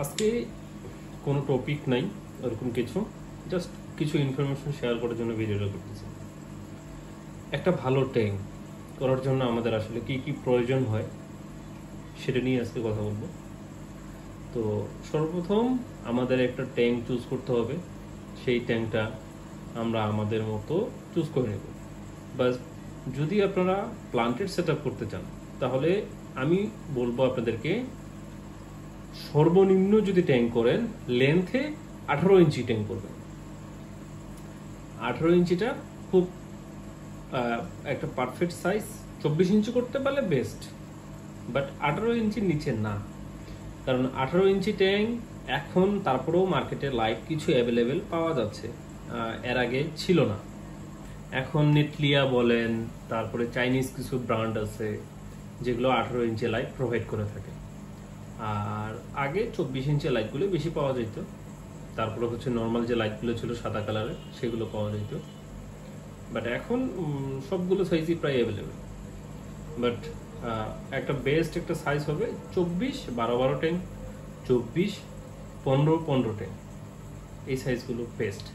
আজকে কোনো টপিক নাই এরকম কিছু, জাস্ট কিছু ইনফরমেশন শেয়ার করার জন্য ভিডিওটা করতেছি। একটা ভালো ট্যাঙ্ক করার জন্য আমাদের আসলে কি কি প্রয়োজন হয় সেটা নিয়ে আজকে কথা বলবো। তো সর্বপ্রথম আমাদের একটা ট্যাঙ্ক চুজ করতে হবে। সেই ট্যাঙ্কটা আমরা আমাদের মতো চুজ করে নেব। বাস যদি আপনারা প্লান্টেড সেট করতে চান তাহলে আমি বলবো আপনাদেরকে সর্বনিম্ন যদি ট্যাঙ্ক করেন লেন্থে 18 ইঞ্চি ট্যাঙ্ক করবেন। 18 ইঞ্চিটা খুব একটা পারফেক্ট সাইজ। 24 ইঞ্চি করতে পারলে বেস্ট, বাট 18 ইঞ্চির নিচে না, কারণ 18 ইঞ্চি ট্যাঙ্ক এখন তারপরেও মার্কেটে লাইট কিছু অ্যাভেলেবেল পাওয়া যাচ্ছে, এর আগে ছিল না। এখন নেটলিয়া বলেন, তারপরে চাইনিজ কিছু ব্র্যান্ড আছে যেগুলো 18 ইঞ্চি লাইট প্রোভাইড করে থাকে। আর আগে 24 ইঞ্চি লাইটগুলো বেশি পাওয়া যেত, তারপরে হচ্ছে নর্মাল যে লাইটগুলো ছিল সাদা কালারের সেগুলো পাওয়া যেত। বাট এখন সবগুলো সাইজই প্রায় অ্যাভেলেবেল। বাট একটা বেস্ট একটা সাইজ হবে 24 12 12 ট্যাঙ্ক, 24 15 15 ট্যাঙ্ক, এই সাইজগুলো বেস্ট।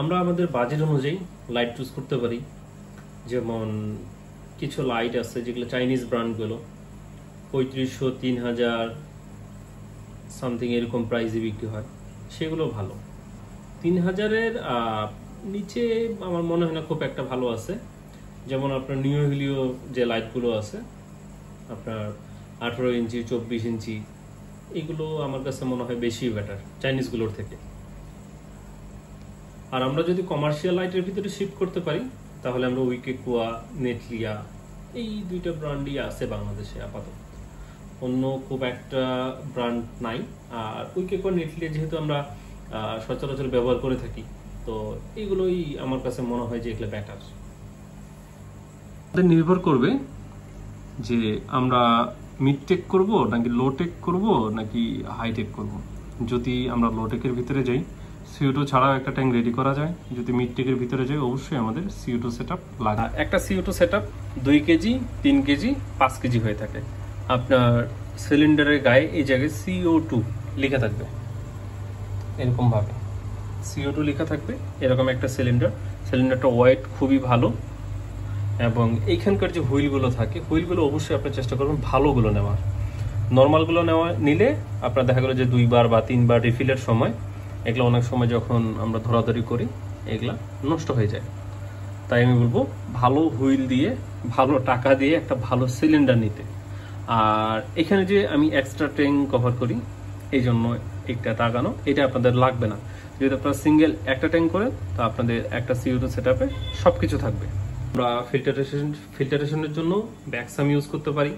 আমরা আমাদের বাজেট অনুযায়ী লাইট চুজ করতে পারি। যেমন কিছু লাইট আছে যেগুলো চাইনিজ ব্র্যান্ডগুলো 3500 3000 সামথিং এরকম প্রাইসে বিক্রি হয়, সেগুলো ভালো। 3000-এর নিচে আমার মনে হয় না খুব একটা ভালো আছে। যেমন আপনার নিউ হিলিও যে লাইটগুলো আছে আপনার 18 ইঞ্চি 24 ইঞ্চি, এগুলো আমার কাছে মনে হয় বেশি বেটার চাইনিজগুলোর থেকে। আর আমরা যদি কমার্শিয়াল লাইটের ভিতরে শিফট করতে পারি তাহলে আমরা উইকেকুয়া, নেটলিয়া, এই দুইটা ব্র্যান্ডই আছে বাংলাদেশে আপাতত, অন্য খুব একটা ব্র্যান্ড নাই। আর উইকেকুয়া, নেটলিয়া যেহেতু আমরা সচরাচর ব্যবহার করে থাকি, তো এইগুলোই আমার কাছে মনে হয় যে এগুলো বেটার। নির্ভর করবে যে আমরা মিড টেক করব নাকি লো টেক করব নাকি হাই টেক করব। যদি আমরা লো টেকের ভিতরে যাই CO2 ছাড়াও একটা ট্যাঙ্ক রেডি করা যায়। যদি মিড টেকের ভিতরে যাই অবশ্যই আমাদের CO2 সেটআপ লাগে। একটা CO2 setup 2 KG 3 KG 5 KG হয়ে থাকে। আপনার সিলিন্ডারের গায়ে এই জায়গায় CO2 লেখা থাকবে, এরকম ভাবে CO2 লেখা থাকবে। এরকম একটা সিলিন্ডারটা ওয়েট খুবই ভালো। এবং এইখানকার যে হুইলগুলো থাকে, হুইলগুলো অবশ্যই আপনার চেষ্টা করবেন ভালোগুলো নেওয়ার। নর্মালগুলো নিলে আপনার দেখা গেল যে 2 বার বা 3 বার রিফিলের সময় এগুলো অনেক সময় যখন আমরা ধরাধরি করি এগুলা নষ্ট হয়ে যায়। তাই আমি বলবো ভালো হুইল দিয়ে ভালো টাকা দিয়ে একটা ভালো সিলিন্ডার নিতে। আর এখানে যে আমি এক্সট্রা ট্যাঙ্ক কভার করি এই জন্য একটা তাকানো, এটা আপনাদের লাগবে না। যদি আপনারা সিঙ্গেল একটা ট্যাঙ্ক করেন তো আপনাদের একটা CO2 সেটআপে সবকিছু থাকবে। আমরা ফিল্টারেশনের জন্য ব্যাকসাম ইউজ করতে পারি।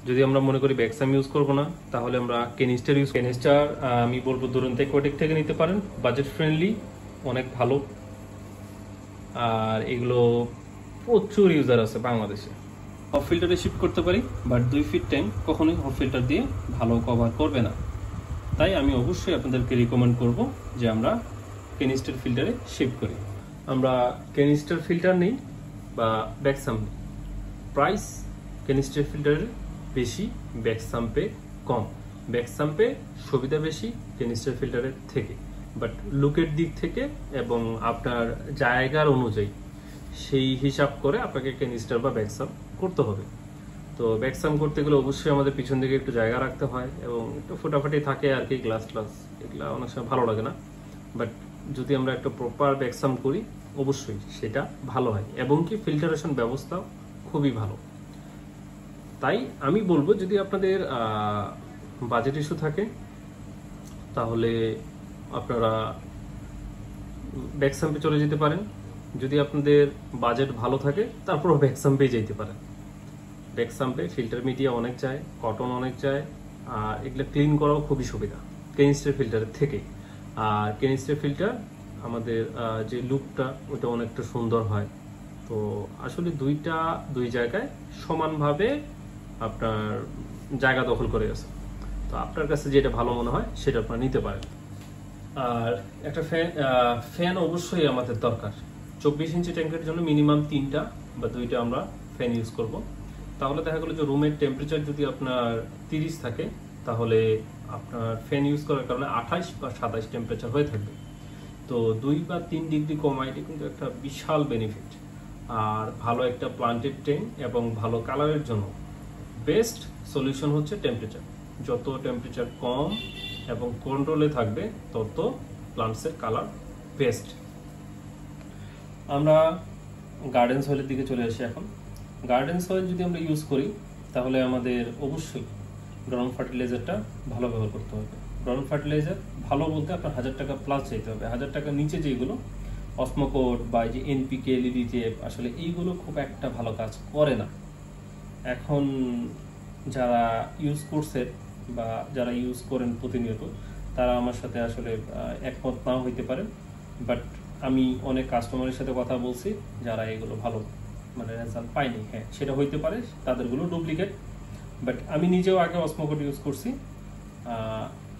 যদি আমরা মনে করি ব্যাকসাম ইউজ করব না তাহলে আমরা ক্যানিস্টার আমি বলবো দুরন্ত অ্যাকোয়াটিক থেকে নিতে পারেন, বাজেট ফ্রেন্ডলি, অনেক ভালো। আর এগুলো প্রচুর ইউজার আছে বাংলাদেশে। হট ফিল্টারে শিফট করতে পারি, বাট 2 ফিট ট্যাঙ্ক কখনোই হট ফিল্টার দিয়ে ভালো কভার করবে না। তাই আমি অবশ্যই আপনাদেরকে রিকমেন্ড করব যে আমরা ক্যানিস্টার ফিল্টারে শিফট করি। আমরা ক্যানিস্টার ফিল্টার নেই বা ব্যাকসাম নেই। প্রাইস ক্যানিস্টার ফিল্টারের বেশি, ব্যাকসাম্পে কম। ব্যাকসাম্পে সুবিধা বেশি ক্যানিস্টার ফিল্টারের থেকে, বাট লুকের দিক থেকে এবং আপনার জায়গার অনুযায়ী সেই হিসাব করে আপনাকে ক্যানিস্টার বা ব্যাকসাম করতে হবে। তো ব্যাকসাম করতে গেলে অবশ্যই আমাদের পিছন দিকে একটু জায়গা রাখতে হয় এবং একটু ফোটাফাটি থাকে আর কি, গ্লাস এগুলো অনেক সময় ভালো লাগে না। বাট যদি আমরা একটা প্রপার ব্যাকসাম করি অবশ্যই সেটা ভালো হয় এবং কি ফিল্টারেশন ব্যবস্থা খুবই ভালো। তাই আমি বলবো যদি আপনাদের বাজেট ইস্যু থাকে তাহলে আপনারা ব্যাকসাম্পে চলে যেতে পারেন। যদি আপনাদের বাজেট ভালো থাকে তারপরও ব্যাকসাম্পেই যেতে পারেন। ব্যাকসাম্পে ফিল্টার মিডিয়া অনেক চায়, কটন অনেক চায়, আর এগুলো ক্লিন করাও খুবই সুবিধা ক্যানিস্টার ফিল্টারের থেকে। আর ক্যানিস্টার ফিল্টার আমাদের যে লুকটা ওটা অনেকটা সুন্দর হয়। তো আসলে দুই জায়গায় সমানভাবে আপনার জায়গা দখল করে আছে। তো আপনার কাছে যেটা ভালো মনে হয় সেটা আপনারা নিতে পারেন। আর একটা ফ্যান অবশ্যই আমাদের দরকার। 24 ইঞ্চি ট্যাঙ্কের জন্য মিনিমাম 3টা বা 2টা আমরা ফ্যান ইউজ করব। তাহলে দেখা গেল যে রুমের টেম্পারেচার যদি আপনার 30 থাকে তাহলে আপনার ফ্যান ইউজ করার কারণে 28 বা 27 টেম্পারেচার হয়ে থাকবে। তো 2 বা 3 ডিগ্রি কমা এটা কিন্তু একটা বিশাল বেনিফিট। আর ভালো একটা প্লান্টেড ট্যাঙ্ক এবং ভালো কালারের জন্য বেস্ট সলিউশন হচ্ছে টেম্পারেচার। যত টেম্পারেচার কম এবং কন্ট্রোলে থাকবে তত প্লান্টসের কালার বেস্ট। আমরা গার্ডেন সয়েলের দিকে চলে আসি এখন। গার্ডেন সয়েল যদি আমরা ইউজ করি তাহলে আমাদের অবশ্যই গ্রাউন্ড ফার্টিলাইজারটা ভালো ব্যবহার করতে হবে। গ্রাউন্ড ফার্টিলাইজার ভালো বলতে আপনার 1000 টাকা প্লাস চাইতে হবে। 1000 টাকার নিচে যেগুলো অসমোকোট বা যে এনপিকে, লিডিজেপ, আসলে এইগুলো খুব একটা ভালো কাজ করে না। এখন যারা ইউজ করছে বা যারা ইউজ করেন প্রতিনিয়ত তারা আমার সাথে আসলে একমত নাও হইতে পারে, বাট আমি অনেক কাস্টমারের সাথে কথা বলছি যারা এগুলো ভালো মানে রেজাল্ট পায়নি। হ্যাঁ, সেটা হইতে পারে তাদেরগুলো ডুপ্লিকেট, বাট আমি নিজেও আগে অসমোকোট ইউজ করছি।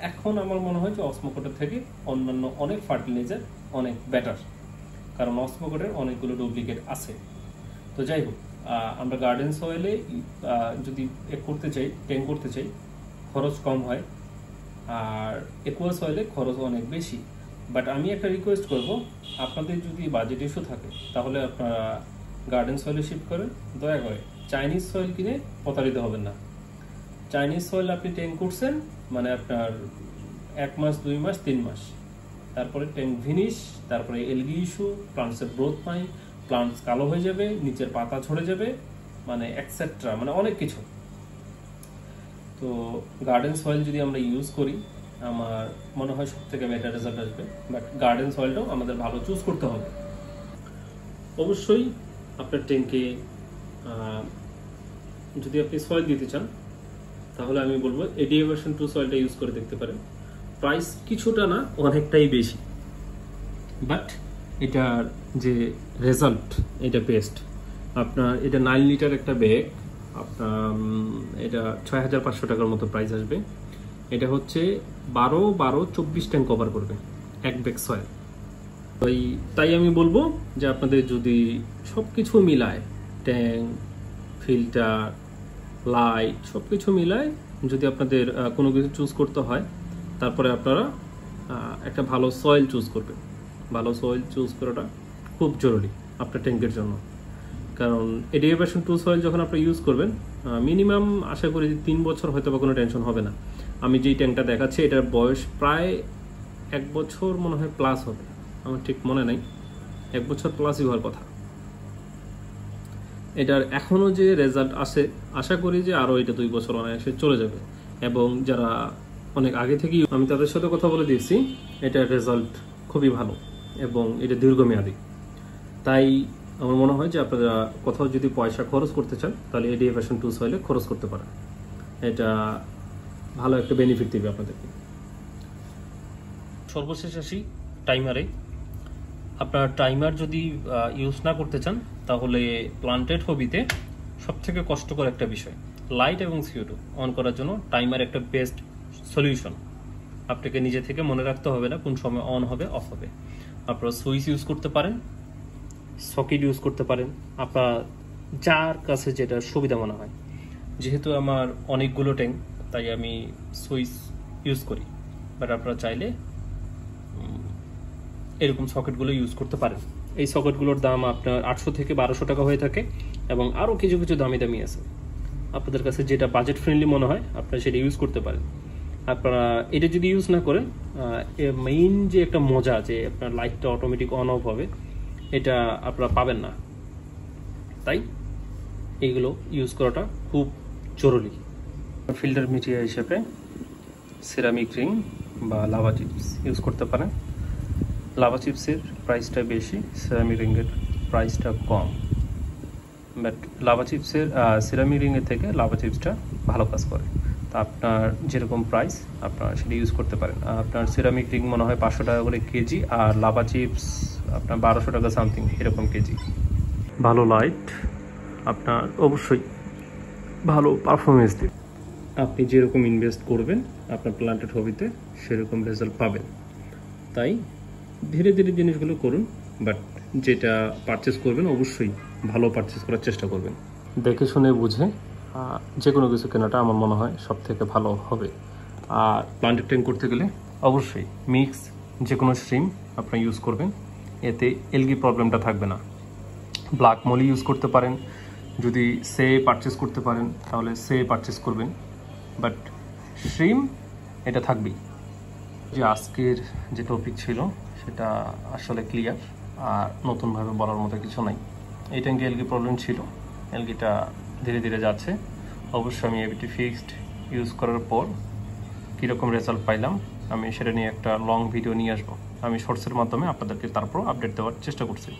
এখন আমার মনে হয় যে অসমোকোটের থেকে অন্যান্য অনেক ফার্টিলাইজার অনেক বেটার, কারণ অসমোকোটের অনেকগুলো ডুপ্লিকেট আছে। তো যাই হোক, আমরা গার্ডেন সয়েলে যদি করতে চাই, ট্যাঙ্ক করতে চাই, খরচ কম হয়, আর একুয়া সয়েলে খরচ অনেক বেশি। বাট আমি একটা রিকোয়েস্ট করব, আপনাদের যদি বাজেট ইস্যু থাকে তাহলে আপনারা গার্ডেন সয়েলে শিফট করেন। দয়া করে চাইনিজ সয়েল কিনে প্রতারিত হবেন না। চাইনিজ সয়েল আপনি ট্যাঙ্ক করছেন মানে আপনার 1 মাস, 2 মাস, 3 মাস, তারপরে ট্যাঙ্ক ভিনিশ, তারপরে এলগি ইস্যু, প্লান্টসের গ্রোথ নাই, প্লান্টস কালো হয়ে যাবে, নিচের পাতা ঝরে যাবে, মানে এক্সেট্রা, মানে অনেক কিছু। তো গার্ডেন সয়েল যদি আমরা ইউজ করি আমার মনে হয় সব থেকে বেটার রেজাল্ট আসবে। বাট গার্ডেন সয়েলটাও আমাদের ভালো চুজ করতে হবে। অবশ্যই আপনার ট্যাঙ্কে যদি আপনি সয়েল দিতে চান তাহলে আমি বলবো এডিএ ভার্সন 2 সয়েলটা ইউজ করে দেখতে পারেন। প্রাইস কিছুটা না, অনেকটাই বেশি, বাট এটার যে রেজাল্ট এটা বেস্ট। আপনার এটা 9 লিটার একটা ব্যাগ, আপনার এটা 6500 টাকার মতো প্রাইস আসবে। এটা হচ্ছে 12-24 ট্যাঙ্ক কভার করবে এক ব্যাগ সয়েল। তাই আমি বলবো যে আপনাদের যদি সব কিছু মিলায়, ট্যাঙ্ক, ফিল্টার, লাইট, সব কিছু মিলায় যদি আপনাদের কোনো কিছু চুজ করতে হয় তারপরে আপনারা একটা ভালো সয়েল চুজ করবেন। ভালো সয়েল চুজ করাটা খুব জরুরি আপনার ট্যাঙ্কের জন্য, কারণ এডিএ ভার্সন 2 সয়েল যখন আপনি ইউজ করবেন মিনিমাম আশা করি 3 বছর হয়তো বা কোনো টেনশন হবে না। আমি যেই ট্যাঙ্কটা দেখাচ্ছি এটার বয়স প্রায় 1 বছর মনে হয় প্লাস হবে, আমার ঠিক মনে নাই, 1 বছর প্লাসই হওয়ার কথা। এটার এখনও যে রেজাল্ট আসে আশা করি যে আরও এটা 2 বছর অনায়াসে চলে যাবে। এবং যারা অনেক আগে থেকেই আমি তাদের সাথে কথা বলে দিয়েছি, এটার রেজাল্ট খুবই ভালো এবং এটা দীর্ঘমেয়াদী। তাই আমার মনে হয় যে আপনারা কোথাও যদি পয়সা খরচ করতে চান তাহলে এডিএ ভার্সন 2 সয়েলে খরচ করতে পারেন। এটা ভালো একটা বেনিফিট দেবে আপনাদেরকে। সর্বশেষ আসি টাইমারে। আপনার টাইমার যদি ইউজ না করতে চান তাহলে প্লান্টেড হবিতে সবথেকে কষ্টকর একটা বিষয় লাইট এবং CO2 অন করার জন্য টাইমার একটা বেস্ট সলিউশন। আপনাকে নিজে থেকে মনে রাখতে হবে না কোন সময় অন হবে অফ হবে। আপনারা সুইচ ইউজ করতে পারেন, সকেট ইউজ করতে পারেন, আপনার যার কাছে যেটা সুবিধা মনে হয়। যেহেতু আমার অনেকগুলো ট্যাঙ্ক তাই আমি সুইচ ইউজ করি, বাট আপনারা চাইলে এরকম সকেটগুলো ইউজ করতে পারেন। এই সকেটগুলোর দাম আপনার 800 থেকে 1200 টাকা হয়ে থাকে এবং আরও কিছু কিছু দামি দামি আছে। আপনাদের কাছে যেটা বাজেট ফ্রেন্ডলি মনে হয় আপনারা সেটা ইউজ করতে পারেন। আপনারা এটা যদি ইউজ না করেন মেইন যে একটা মজা যে আপনার লাইটটা অটোমেটিক অন অফ হবে এটা আপনারা পাবেন না। তাই এইগুলো ইউজ করাটা খুব জরুরি। ফিল্টার মেটেরিয়াল হিসেবে সিরামিক রিং বা লাভা চিপস ইউজ করতে পারেন। লাভা চিপসের প্রাইসটা বেশি, সিরামিক রিংয়ের প্রাইসটা কম, বাট লাভা চিপসের সিরামিক রিংয়ের থেকে লাভা চিপসটা ভালো কাজ করে। তা আপনার যেরকম প্রাইস আপনার সেটা ইউজ করতে পারেন। আপনার সিরামিক রিং মনে হয় 500 টাকা করে কেজি, আর লাভা চিপস আপনার 1200 টাকা সামথিং এরকম কেজি। ভালো লাইট আপনার অবশ্যই ভালো পারফরমেন্স দেবে। আপনি যেরকম ইনভেস্ট করবেন আপনার প্লান্টেড হবিতে সেরকম রেজাল্ট পাবেন। তাই ধীরে ধীরে জিনিসগুলো করুন, বাট যেটা পারচেস করবেন অবশ্যই ভালো পারচেস করার চেষ্টা করবেন। দেখে শুনে বুঝে যে কোনো কিছু কেনাটা আমার মনে হয় সব থেকে ভালো হবে। আর প্লান্টেড ট্যাঙ্ক করতে গেলে অবশ্যই মিক্স যে কোনো স্ট্রিম আপনারা ইউজ করবেন, এতে এলগি প্রবলেমটা থাকবে না। ব্ল্যাক মলি ইউজ করতে পারেন, যদি সে পারচেস করতে পারেন তাহলে সে পারচেস করবেন, বাট স্ট্রিম এটা থাকবেই। যে আজকের যে টপিক ছিল সেটা আসলে ক্লিয়ার, আর নতুনভাবে বলার মতো কিছু নাই। এই ট্যাঙ্কে এলগি প্রবলেম ছিল, এলগিটা ধীরে ধীরে যাচ্ছে। অবশ্যই আমি এবিটি ফিক্সড ইউজ করার পর কীরকম রেজাল্ট পাইলাম আমি সেটা নিয়ে একটা লং ভিডিও নিয়ে আসবো। আমি শর্টসের মাধ্যমে আপনাদেরকে তারপর আপডেট দেওয়ার চেষ্টা করছি।